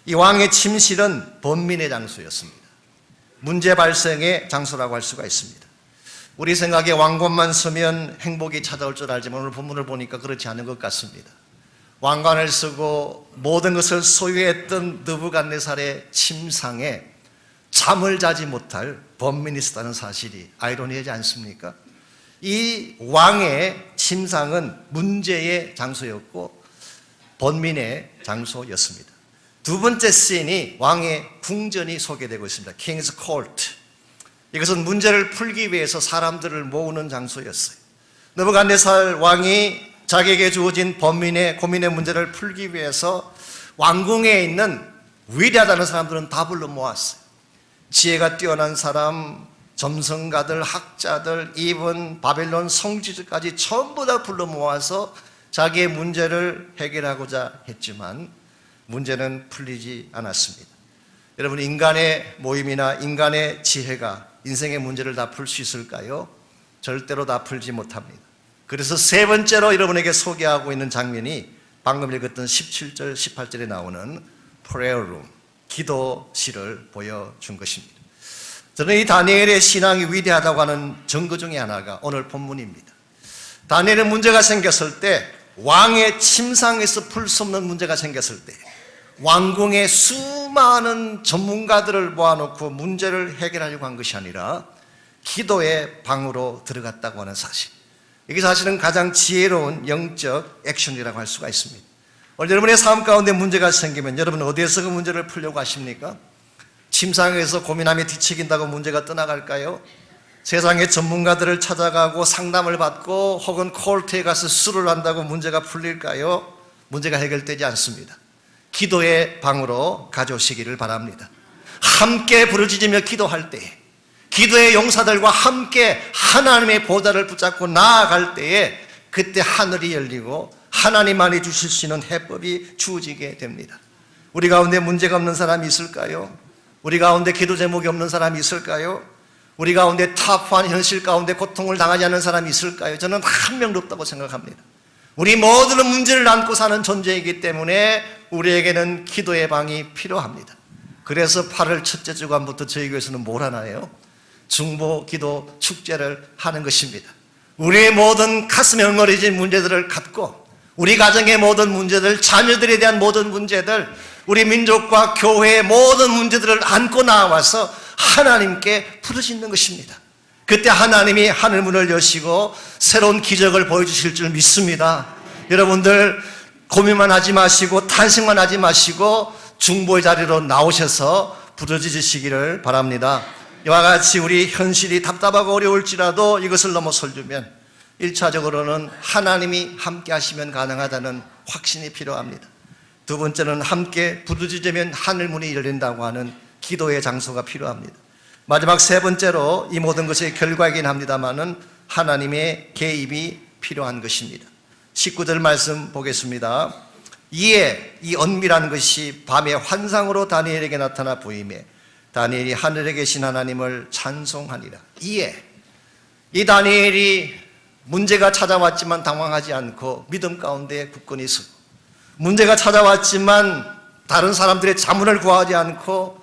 이 왕의 침실은 번민의 장소였습니다. 문제 발생의 장소라고 할 수가 있습니다. 우리 생각에 왕관만 쓰면 행복이 찾아올 줄 알지만 오늘 본문을 보니까 그렇지 않은 것 같습니다. 왕관을 쓰고 모든 것을 소유했던 느부갓네살의 침상에 잠을 자지 못할 번민이 있었다는 사실이 아이러니하지 않습니까? 이 왕의 침상은 문제의 장소였고 번민의 장소였습니다. 두 번째 씬이 왕의 궁전이 소개되고 있습니다. King's Court. 이것은 문제를 풀기 위해서 사람들을 모으는 장소였어요. 느부갓네살 왕이 자기에게 주어진 번민의 고민의 문제를 풀기 위해서 왕궁에 있는 위대하다는 사람들은 다 불러 모았어요. 지혜가 뛰어난 사람, 점성가들, 학자들, 이번 바벨론 성지들까지 전부 다 불러 모아서 자기의 문제를 해결하고자 했지만 문제는 풀리지 않았습니다. 여러분, 인간의 모임이나 인간의 지혜가 인생의 문제를 다 풀 수 있을까요? 절대로 다 풀지 못합니다. 그래서 세 번째로 여러분에게 소개하고 있는 장면이 방금 읽었던 17절, 18절에 나오는 prayer room, 기도실을 보여준 것입니다. 저는 이 다니엘의 신앙이 위대하다고 하는 증거 중에 하나가 오늘 본문입니다. 다니엘의 문제가 생겼을 때, 왕의 침상에서 풀 수 없는 문제가 생겼을 때 왕궁의 수많은 전문가들을 모아놓고 문제를 해결하려고 한 것이 아니라 기도의 방으로 들어갔다고 하는 사실, 이게 사실은 가장 지혜로운 영적 액션이라고 할 수가 있습니다. 오늘 여러분의 삶 가운데 문제가 생기면 여러분 어디에서 그 문제를 풀려고 하십니까? 침상에서 고민하며 뒤척인다고 문제가 떠나갈까요? 세상의 전문가들을 찾아가고 상담을 받고 혹은 콜트에 가서 수술을 한다고 문제가 풀릴까요? 문제가 해결되지 않습니다. 기도의 방으로 가져오시기를 바랍니다. 함께 부르짖으며 기도할 때에, 기도의 용사들과 함께 하나님의 보좌를 붙잡고 나아갈 때에 그때 하늘이 열리고 하나님만이 주실 수 있는 해법이 주어지게 됩니다. 우리 가운데 문제가 없는 사람이 있을까요? 우리 가운데 기도 제목이 없는 사람이 있을까요? 우리 가운데 타프한 현실 가운데 고통을 당하지 않는 사람이 있을까요? 저는 한 명도 없다고 생각합니다. 우리 모두는 문제를 안고 사는 존재이기 때문에 우리에게는 기도의 방이 필요합니다. 그래서 8월 첫째 주간부터 저희 교회에서는 뭘 하나요? 중보 기도 축제를 하는 것입니다. 우리의 모든 가슴에 엉거려진 문제들을 갖고, 우리 가정의 모든 문제들, 자녀들에 대한 모든 문제들, 우리 민족과 교회의 모든 문제들을 안고 나와서 하나님께 부르짖는 것입니다. 그때 하나님이 하늘문을 여시고 새로운 기적을 보여주실 줄 믿습니다. 여러분들 고민만 하지 마시고 탄식만 하지 마시고 중보의 자리로 나오셔서 부르짖으시기를 바랍니다. 이와 같이 우리 현실이 답답하고 어려울지라도 이것을 넘어설주면 1차적으로는 하나님이 함께 하시면 가능하다는 확신이 필요합니다. 두 번째는 함께 부르짖으면 하늘문이 열린다고 하는 기도의 장소가 필요합니다. 마지막 세 번째로 이 모든 것의 결과이긴 합니다만은 하나님의 개입이 필요한 것입니다. 19절 말씀 보겠습니다. 이에 이 은밀한 것이 밤의 환상으로 다니엘에게 나타나 보이매 다니엘이 하늘에 계신 하나님을 찬송하니라. 이에 이 다니엘이 문제가 찾아왔지만 당황하지 않고 믿음 가운데 굳건히 서고, 문제가 찾아왔지만 다른 사람들의 자문을 구하지 않고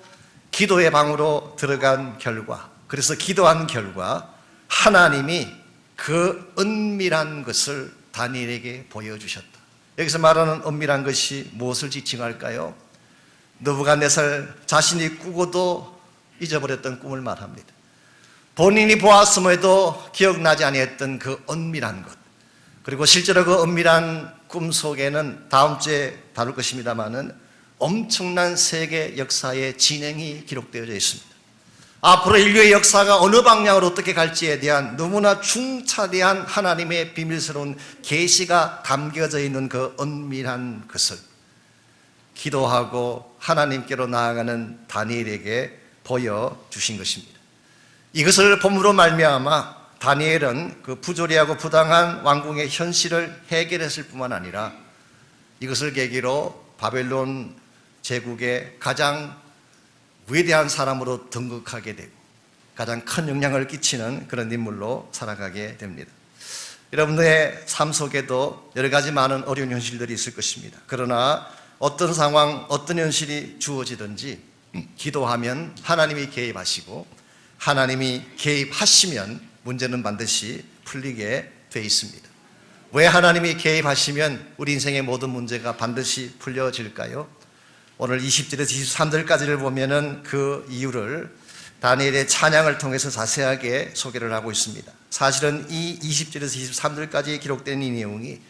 기도의 방으로 들어간 결과, 그래서 기도한 결과 하나님이 그 은밀한 것을 다니엘에게 보여주셨다. 여기서 말하는 은밀한 것이 무엇을 지칭할까요? 느부갓네살 자신이 꾸고도 잊어버렸던 꿈을 말합니다. 본인이 보았음에도 기억나지 아니했던 그 은밀한 것, 그리고 실제로 그 은밀한 꿈 속에는 다음 주에 다룰 것입니다마는 엄청난 세계 역사의 진행이 기록되어져 있습니다. 앞으로 인류의 역사가 어느 방향으로 어떻게 갈지에 대한 너무나 중차대한 하나님의 비밀스러운 계시가 담겨져 있는 그 은밀한 것을 기도하고 하나님께로 나아가는 다니엘에게 보여주신 것입니다. 이것을 본문으로 말미암아 다니엘은 그 부조리하고 부당한 왕궁의 현실을 해결했을 뿐만 아니라 이것을 계기로 바벨론 제국의 가장 위대한 사람으로 등극하게 되고 가장 큰 영향을 끼치는 그런 인물로 살아가게 됩니다. 여러분들의 삶 속에도 여러 가지 많은 어려운 현실들이 있을 것입니다. 그러나 어떤 상황, 어떤 현실이 주어지든지 기도하면 하나님이 개입하시고 하나님이 개입하시면 문제는 반드시 풀리게 돼 있습니다. 왜 하나님이 개입하시면 우리 인생의 모든 문제가 반드시 풀려질까요? 오늘 20절에서 23절까지를 보면은 그 이유를 다니엘의 찬양을 통해서 자세하게 소개를 하고 있습니다. 사실은 이 20절에서 23절까지 기록된 이 내용이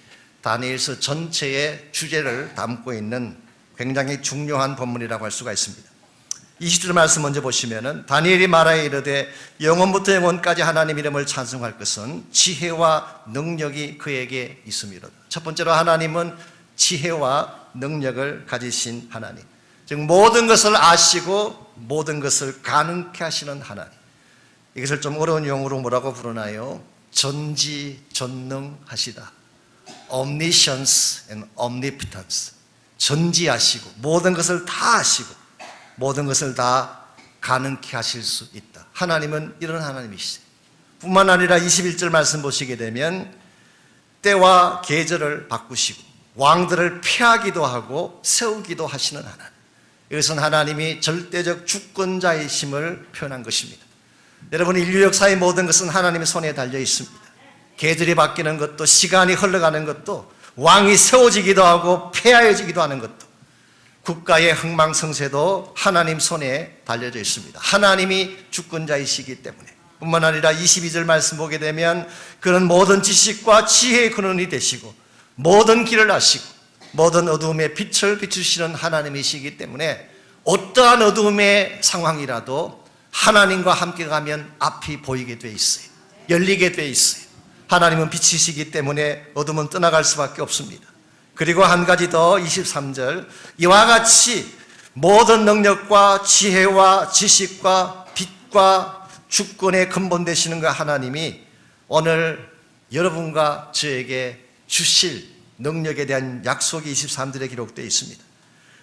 다니엘서 전체의 주제를 담고 있는 굉장히 중요한 본문이라고 할 수가 있습니다. 20절 말씀 먼저 보시면은 다니엘이 말하여 이르되 영원부터 영원까지 하나님 이름을 찬송할 것은 지혜와 능력이 그에게 있음이로다. 첫 번째로 하나님은 지혜와 능력을 가지신 하나님, 즉 모든 것을 아시고 모든 것을 가능케 하시는 하나님. 이것을 좀 어려운 용어로 뭐라고 부르나요? 전지전능하시다. Omniscience and Omnipotence. 전지하시고 모든 것을 다 아시고 모든 것을 다 가능케 하실 수 있다. 하나님은 이런 하나님이시죠. 뿐만 아니라 21절 말씀 보시게 되면 때와 계절을 바꾸시고 왕들을 폐하기도 하고 세우기도 하시는 하나님. 이것은 하나님이 절대적 주권자이심을 표현한 것입니다. 여러분, 인류 역사의 모든 것은 하나님의 손에 달려 있습니다. 계절이 바뀌는 것도, 시간이 흘러가는 것도, 왕이 세워지기도 하고 폐하여지기도 하는 것도, 국가의 흥망성쇠도 하나님 손에 달려져 있습니다. 하나님이 주권자이시기 때문에. 뿐만 아니라 22절 말씀 보게 되면 그는 모든 지식과 지혜의 근원이 되시고 모든 길을 아시고 모든 어두움에 빛을 비추시는 하나님이시기 때문에 어떠한 어두움의 상황이라도 하나님과 함께 가면 앞이 보이게 돼 있어요. 열리게 돼 있어요. 하나님은 빛이시기 때문에 어둠은 떠나갈 수밖에 없습니다. 그리고 한 가지 더 23절, 이와 같이 모든 능력과 지혜와 지식과 빛과 주권의 근본 되시는 그 하나님이 오늘 여러분과 저에게 주실 능력에 대한 약속이 23절에 기록되어 있습니다.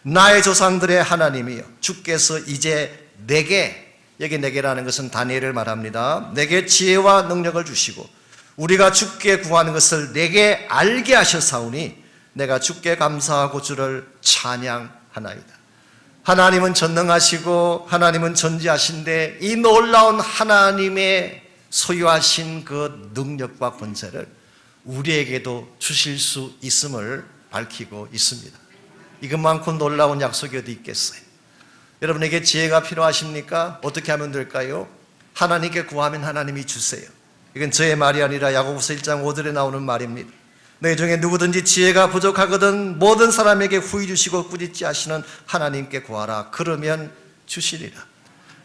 나의 조상들의 하나님이여, 주께서 이제 내게, 여기 내게라는 것은 다니엘을 말합니다. 내게 지혜와 능력을 주시고 우리가 주께 구하는 것을 내게 알게 하셨사오니 내가 주께 감사하고 주를 찬양하나이다. 하나님은 전능하시고 하나님은 전지하신데 이 놀라운 하나님의 소유하신 그 능력과 권세를 우리에게도 주실 수 있음을 밝히고 있습니다. 이것만큼 놀라운 약속이 어디 있겠어요? 여러분에게 지혜가 필요하십니까? 어떻게 하면 될까요? 하나님께 구하면 하나님이 주세요. 이건 저의 말이 아니라 야고보서 1장 5절에 나오는 말입니다. 너희 중에 누구든지 지혜가 부족하거든 모든 사람에게 후히 주시고 꾸짖지 하시는 하나님께 구하라. 그러면 주시리라.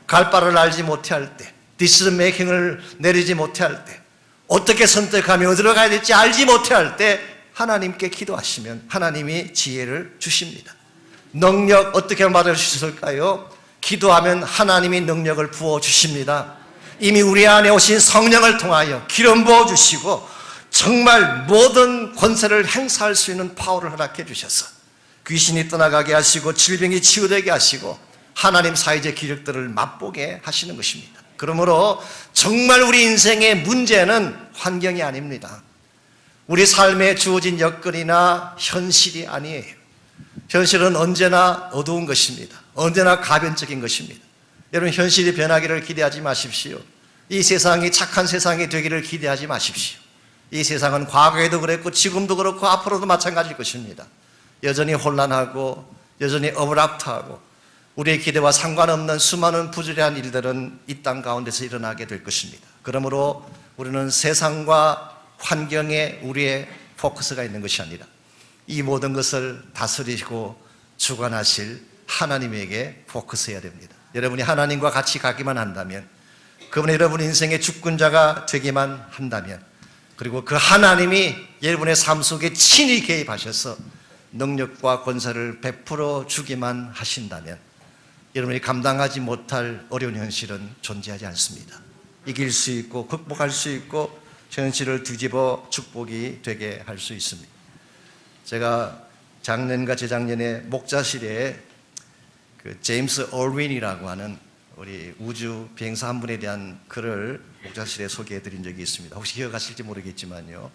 갈 바를 알지 못할 때, 디시전 메이킹을 내리지 못할 때, 어떻게 선택하며 어디로 가야 될지 알지 못할 때 하나님께 기도하시면 하나님이 지혜를 주십니다. 능력 어떻게 받을 수 있을까요? 기도하면 하나님이 능력을 부어주십니다. 이미 우리 안에 오신 성령을 통하여 기름 부어주시고 정말 모든 권세를 행사할 수 있는 파워를 허락해 주셔서 귀신이 떠나가게 하시고 질병이 치유되게 하시고 하나님 사이적 기력들을 맛보게 하시는 것입니다. 그러므로 정말 우리 인생의 문제는 환경이 아닙니다. 우리 삶에 주어진 여건이나 현실이 아니에요. 현실은 언제나 어두운 것입니다. 언제나 가변적인 것입니다. 여러분, 현실이 변하기를 기대하지 마십시오. 이 세상이 착한 세상이 되기를 기대하지 마십시오. 이 세상은 과거에도 그랬고 지금도 그렇고 앞으로도 마찬가지일 것입니다. 여전히 혼란하고 여전히 어브락트하고 우리의 기대와 상관없는 수많은 부조리한 일들은 이 땅 가운데서 일어나게 될 것입니다. 그러므로 우리는 세상과 환경에 우리의 포커스가 있는 것이 아니라 이 모든 것을 다스리시고 주관하실 하나님에게 포커스해야 됩니다. 여러분이 하나님과 같이 가기만 한다면, 그분이 여러분 인생의 주권자가 되기만 한다면, 그리고 그 하나님이 여러분의 삶 속에 친히 개입하셔서 능력과 권세를 베풀어 주기만 하신다면 여러분이 감당하지 못할 어려운 현실은 존재하지 않습니다. 이길 수 있고 극복할 수 있고 현실을 뒤집어 축복이 되게 할 수 있습니다. 제가 작년과 재작년에 목자실에 그 제임스 얼윈이라고 하는 우리 우주 비행사 한 분에 대한 글을 목자실에 소개해 드린 적이 있습니다. 혹시 기억하실지 모르겠지만요,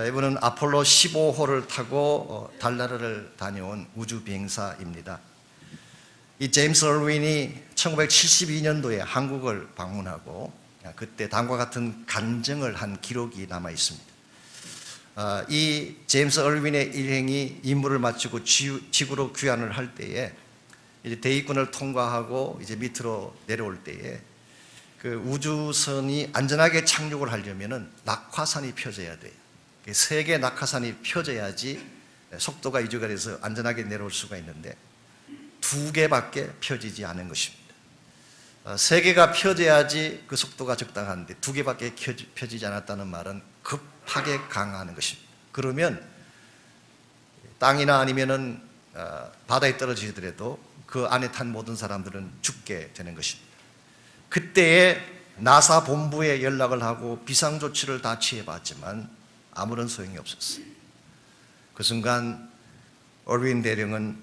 이분은 아폴로 15호를 타고 달나라를 다녀온 우주 비행사입니다. 이 제임스 얼윈이 1972년도에 한국을 방문하고 그때 다음과 같은 간증을 한 기록이 남아 있습니다. 이 제임스 얼윈의 일행이 임무를 마치고 지구로 귀환을 할 때에 이제 대기권을 통과하고 이제 밑으로 내려올 때에 그 우주선이 안전하게 착륙을 하려면은 낙하산이 펴져야 돼요. 세 개의 낙하산이 펴져야지 속도가 유지가 돼서 안전하게 내려올 수가 있는데 2개밖에 펴지지 않은 것입니다. 3개가 펴져야지 그 속도가 적당한데 2개밖에 펴지지 않았다는 말은 급하게 강하는 것입니다. 그러면 땅이나 아니면은 바다에 떨어지더라도 그 안에 탄 모든 사람들은 죽게 되는 것입니다. 그때에 나사 본부에 연락을 하고 비상조치를 다 취해봤지만 아무런 소용이 없었어요. 그 순간 얼윈 대령은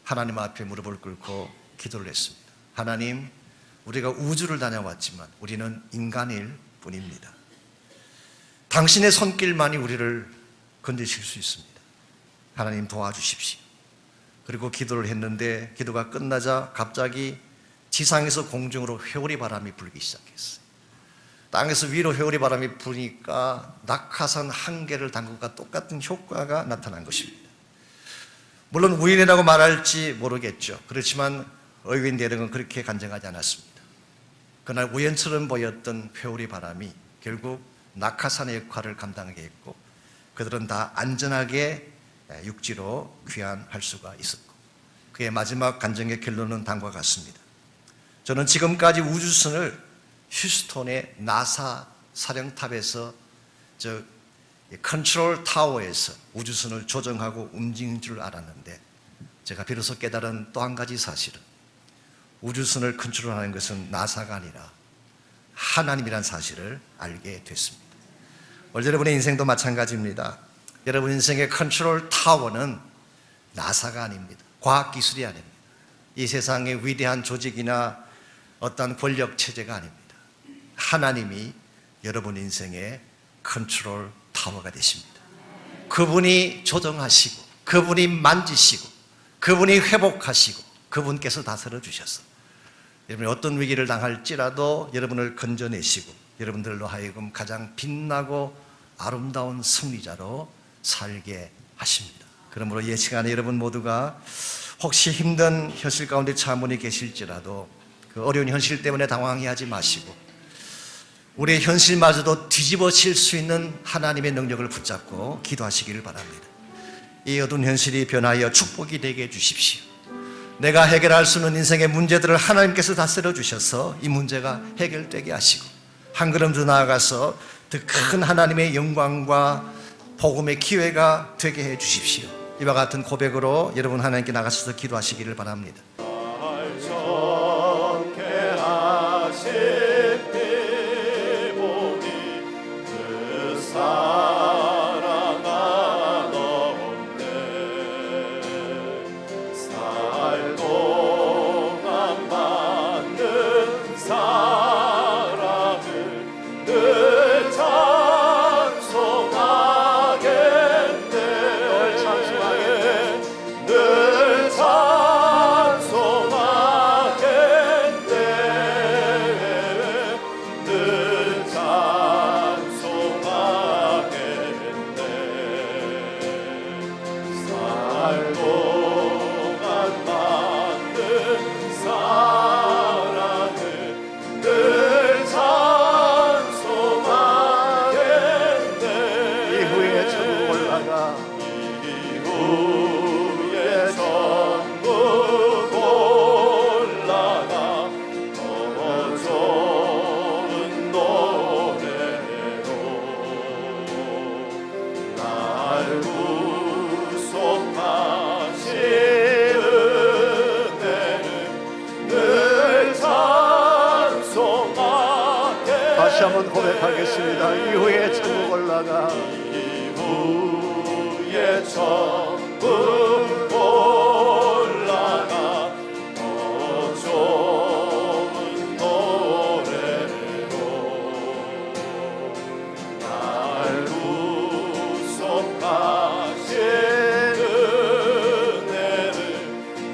하나님 앞에 무릎을 꿇고 기도를 했습니다. 하나님, 우리가 우주를 다녀왔지만 우리는 인간일 뿐입니다. 당신의 손길만이 우리를 건지실 수 있습니다. 하나님 도와주십시오. 그리고 기도를 했는데 기도가 끝나자 갑자기 지상에서 공중으로 회오리 바람이 불기 시작했어요. 땅에서 위로 회오리 바람이 부니까 낙하산 한 개를 단 것과 똑같은 효과가 나타난 것입니다. 물론 우연이라고 말할지 모르겠죠. 그렇지만 얼윈 대령은 그렇게 간증하지 않았습니다. 그날 우연처럼 보였던 회오리 바람이 결국 낙하산의 역할을 감당하게 했고 그들은 다 안전하게 육지로 귀환할 수가 있었고 그의 마지막 간증의 결론은 다음과 같습니다. 저는 지금까지 우주선을 휴스톤의 나사 사령탑에서 컨트롤 타워에서 우주선을 조정하고 움직이는 줄 알았는데 제가 비로소 깨달은 또 한 가지 사실은 우주선을 컨트롤하는 것은 나사가 아니라 하나님이라는 사실을 알게 됐습니다. 오늘 여러분의 인생도 마찬가지입니다. 여러분 인생의 컨트롤 타워는 나사가 아닙니다. 과학기술이 아닙니다. 이 세상의 위대한 조직이나 어떤 권력 체제가 아닙니다. 하나님이 여러분 인생의 컨트롤 타워가 되십니다. 그분이 조정하시고 그분이 만지시고 그분이 회복하시고 그분께서 다스려 주셔서 여러분이 어떤 위기를 당할지라도 여러분을 건져내시고 여러분들로 하여금 가장 빛나고 아름다운 승리자로 살게 하십니다. 그러므로 이 시간에 여러분 모두가 혹시 힘든 현실 가운데 차분히 계실지라도 그 어려운 현실 때문에 당황해하지 마시고 우리의 현실마저도 뒤집어질 수 있는 하나님의 능력을 붙잡고 기도하시기를 바랍니다. 이 어두운 현실이 변하여 축복이 되게 해주십시오. 내가 해결할 수 있는 인생의 문제들을 하나님께서 다스려 주셔서 이 문제가 해결되게 하시고 한 걸음 더 나아가서 더 큰 하나님의 영광과 복음의 기회가 되게 해 주십시오. 이와 같은 고백으로 여러분 하나님께 나가셔서 기도하시기를 바랍니다. 다시 한번 고백하겠습니다. 이후에 천국 올라가 이후에 천국 올라가 더 좋은 노래로 날 구속하신 은혜를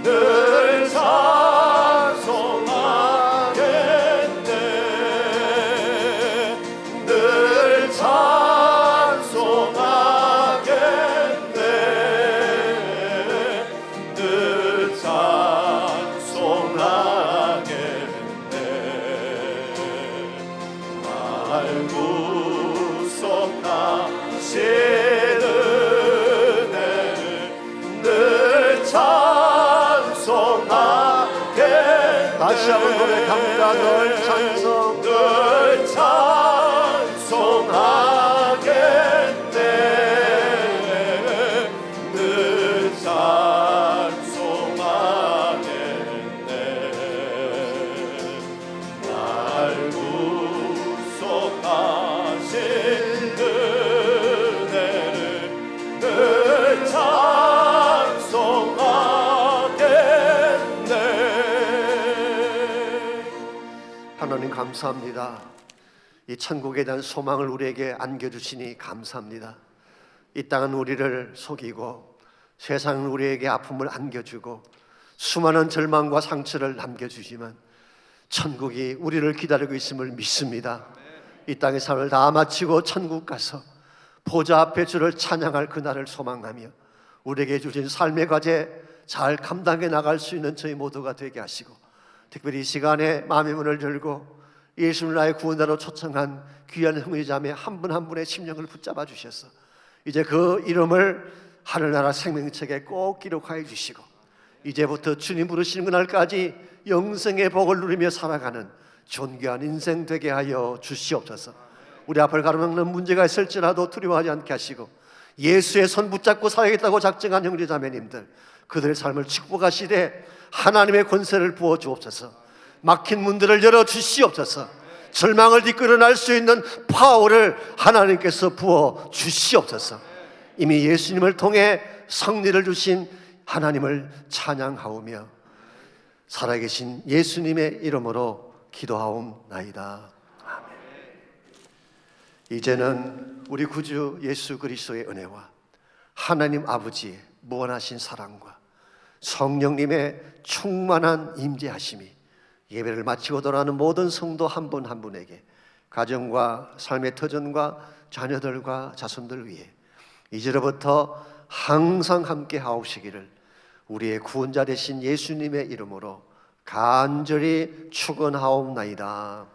늘 찬송하겠네. 늘 찬송하겠네. 늘 찬송하겠네. 날 구속하신 고백합니다. 널 찬송. 늘 찬송하겠네. 늘 찬송하겠네. 날 구속하신 은혜를 늘 찬송하겠네. 하나님 감사합니다. 이 천국에 대한 소망을 우리에게 안겨주시니 감사합니다. 이 땅은 우리를 속이고 세상은 우리에게 아픔을 안겨주고 수많은 절망과 상처를 남겨주지만 천국이 우리를 기다리고 있음을 믿습니다. 이 땅의 삶을 다 마치고 천국 가서 보좌 앞에 주를 찬양할 그날을 소망하며 우리에게 주신 삶의 과제 잘 감당해 나갈 수 있는 저희 모두가 되게 하시고, 특별히 이 시간에 마음의 문을 열고 예수를 나의 구원자로 초청한 귀한 형제자매 한 분 한 분의 심령을 붙잡아 주셔서 이제 그 이름을 하늘나라 생명책에 꼭 기록하여 주시고 이제부터 주님 부르시는 그날까지 영생의 복을 누리며 살아가는 존귀한 인생 되게 하여 주시옵소서. 우리 앞을 가로막는 문제가 있을지라도 두려워하지 않게 하시고 예수의 손 붙잡고 살아야겠다고 작정한 형제자매님들, 그들의 삶을 축복하시되 하나님의 권세를 부어 주옵소서. 막힌 문들을 열어 주시옵소서. 절망을 뒷끌어낼 수 있는 파워를 하나님께서 부어 주시옵소서. 이미 예수님을 통해 승리를 주신 하나님을 찬양하오며 살아계신 예수님의 이름으로 기도하옵나이다. 아멘. 이제는 우리 구주 예수 그리스도의 은혜와 하나님 아버지의 무한하신 사랑과 성령님의 충만한 임재하심이 예배를 마치고 돌아가는 모든 성도 한 분 한 분에게 가정과 삶의 터전과 자녀들과 자손들 위해 이제로부터 항상 함께 하옵시기를 우리의 구원자 되신 예수님의 이름으로 간절히 축원하옵나이다.